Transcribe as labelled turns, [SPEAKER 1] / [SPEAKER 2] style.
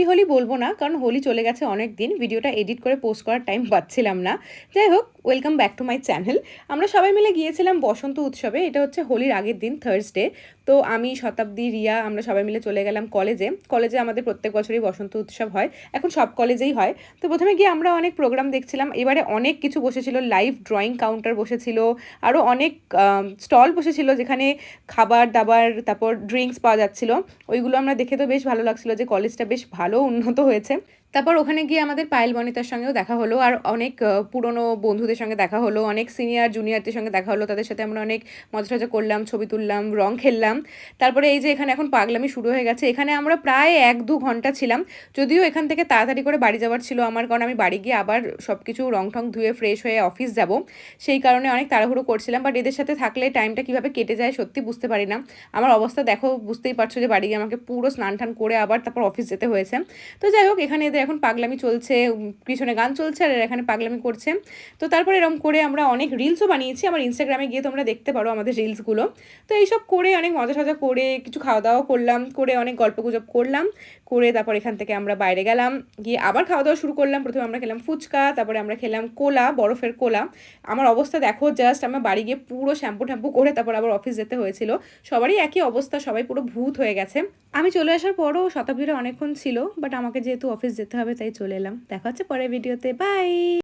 [SPEAKER 1] Happy Holi বলবো না, কারণ হোলি চলে গেছে অনেক দিন, ভিডিওটা এডিট করে পোস্ট করার টাইম পাচ্ছিলাম না। যাই হোক, welcome back to my channel. আমরা সবাই মিলে গিয়েছিলাম বসন্ত উৎসবে, এটা হচ্ছে হোলির আগের দিন, থার্সডে। তো আমি, শতাব্দী, রিয়া, আমরা সবাই মিলে চলে গেলাম কলেজে। কলেজে আমাদের প্রত্যেক বছরই বসন্ত উৎসব হয়, এখন সব কলেজেই হয়। তো প্রথমে গিয়ে আমরা অনেক প্রোগ্রাম দেখছিলাম, এবারে অনেক কিছু বসেছিল, লাইভ ড্রয়িং কাউন্টার বসেছিল, আরও অনেক স্টল বসেছিল যেখানে খাবার দাবার তারপর ড্রিঙ্কস পাওয়া যাচ্ছিল। ওইগুলো আমরা দেখে তো বেশ ভালো লাগছিল যে কলেজটা বেশ ভালো উন্নত হয়েছে। তারপর ওখানে গিয়ে আমাদের পায়েল বনিতার সঙ্গেও দেখা হলো, আর অনেক পুরনো বন্ধুদের সঙ্গে দেখা হলো, অনেক সিনিয়র জুনিয়রদের সঙ্গে দেখা হলো, তাদের সাথে আমরা অনেক মজা টজা করলাম, ছবি তুললাম, রং খেললাম। তারপরে এই যে এখানে এখন পাগলামি শুরু হয়ে গেছে, এখানে আমরা প্রায় 1-2 ঘন্টা ছিলাম। যদিও এখান থেকে তাড়াতাড়ি করে বাড়ি যাওয়ার ছিল আমার, কারণ আমি বাড়ি গিয়ে আবার সব কিছু রং ঠং ধুয়ে ফ্রেশ হয়ে অফিস যাব, সেই কারণে অনেক তাড়াহুড়ো করছিলাম। বাট এদের সাথে থাকলে টাইমটা কীভাবে কেটে যায় সত্যি বুঝতে পারি না। আমার অবস্থা দেখো, বুঝতেই পারছো যে বাড়ি গিয়ে আমাকে পুরো স্নান টান করে আবার তারপর অফিস যেতে হয়েছে। তো যাই হোক, এখানে এদের এখন পাগলামি চলছে, পিছনে গান চলছে আর এখানে পাগলামি করছে। তো তারপরে এরকম করে আমরা অনেক রিলসও বানিয়েছি, আমার ইনস্টাগ্রামে গিয়ে তোমরা দেখতে পারো আমাদের রিলসগুলো। তো এইসব করে অনেক মজা সজা করে কিছু খাওয়া দাওয়া করলাম, করে অনেক গল্পগুজব করলাম, করে তারপর এখান থেকে আমরা বাইরে গেলাম, গিয়ে আবার খাওয়া দাওয়া শুরু করলাম। প্রথমে আমরা খেলাম ফুচকা, তারপরে আমরা খেলাম কোলা, বরফের কোলা। আমার অবস্থা দেখো জাস্ট, আমার বাড়ি গিয়ে পুরো শ্যাম্পু ট্যাম্পু করে তারপর আবার অফিস যেতে হয়েছিল। সবারই একই অবস্থা, সবাই পুরো ভূত হয়ে গেছে। আমি চলে আসার পরও শতাব্দীরা অনেকক্ষণ ছিল, বাট আমাকে যেহেতু অফিস যেতে হবে তাই চলে এলাম। দেখা হচ্ছে পরের ভিডিওতে, বাই।